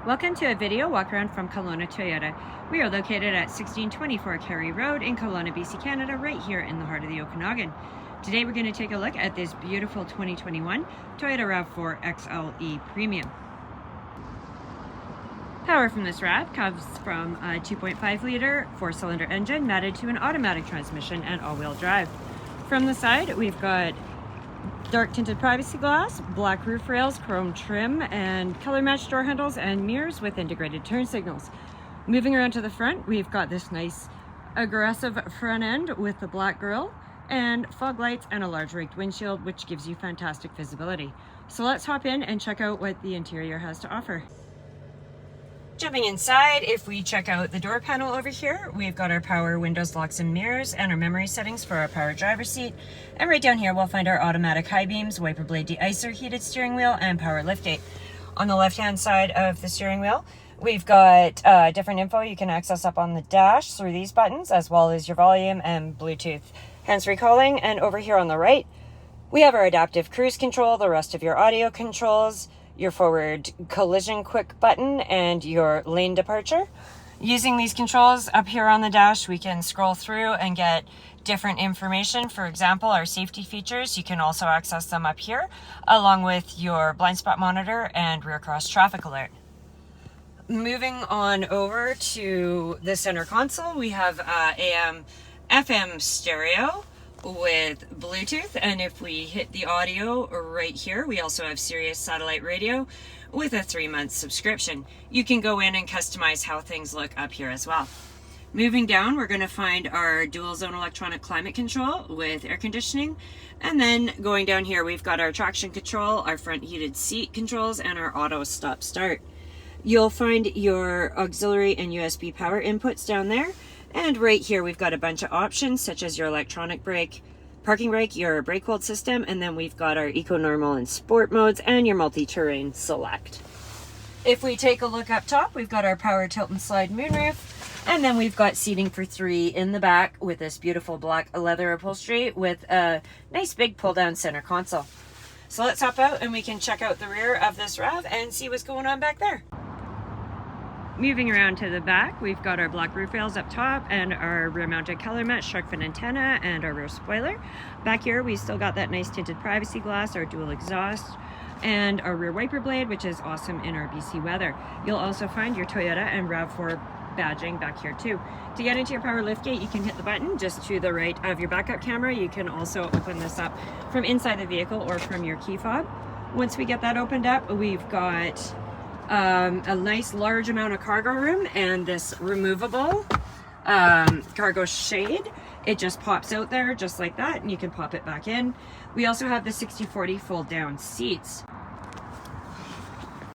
Welcome to a video walk around from Kelowna Toyota. We are located at 1624 Carey Road in Kelowna, BC, Canada, right here in the heart of the Okanagan. Today we're going to take a look at this beautiful 2021 Toyota RAV4 XLE Premium. Power from this RAV comes from a 2.5 liter 4-cylinder engine matted to an automatic transmission and all-wheel drive. From the side we've got dark tinted privacy glass, black roof rails, chrome trim, and color matched door handles and mirrors with integrated turn signals. Moving around to the front, we've got this nice aggressive front end with the black grille and fog lights and a large raked windshield, which gives you fantastic visibility. So let's hop in and check out what the interior has to offer. Jumping inside, if we check out the door panel over here, we've got our power windows, locks and mirrors, and our memory settings for our power driver's seat. And right down here, we'll find our automatic high beams, wiper blade deicer, heated steering wheel, and power liftgate. On the left-hand side of the steering wheel, we've got different info you can access up on the dash through these buttons, as well as your volume and Bluetooth hands-free calling. And over here on the right, we have our adaptive cruise control, the rest of your audio controls, your forward collision quick button, and your lane departure. Using these controls up here on the dash, we can scroll through and get different information. For example, our safety features, you can also access them up here, along with your blind spot monitor and rear cross traffic alert. Moving on over to the center console, we have AM FM stereo with Bluetooth, and if we hit the audio right here, we also have Sirius satellite radio with a 3-month subscription. You can go in and customize how things look up here as well. Moving down, we're going to find our dual zone electronic climate control with air conditioning, and then going down here we've got our traction control, our front heated seat controls, and our auto stop start. You'll find your auxiliary and USB power inputs down there. And right here, we've got a bunch of options, such as your electronic brake, parking brake, your brake hold system, and then we've got our eco, normal, and sport modes, and your multi-terrain select. If we take a look up top, we've got our power tilt and slide moonroof, and then we've got seating for 3 in the back with this beautiful black leather upholstery with a nice big pull-down center console. So let's hop out and we can check out the rear of this RAV and see what's going on back there. Moving around to the back, we've got our black roof rails up top and our rear mounted color match shark fin antenna and our rear spoiler. Back here, we still got that nice tinted privacy glass, our dual exhaust, and our rear wiper blade, which is awesome in our BC weather. You'll also find your Toyota and RAV4 badging back here too. To get into your power liftgate, you can hit the button just to the right of your backup camera. You can also open this up from inside the vehicle or from your key fob. Once we get that opened up, we've got a nice large amount of cargo room and this removable cargo shade. It just pops out there just like that, and you can pop it back in. We also have the 60/40 fold down seats.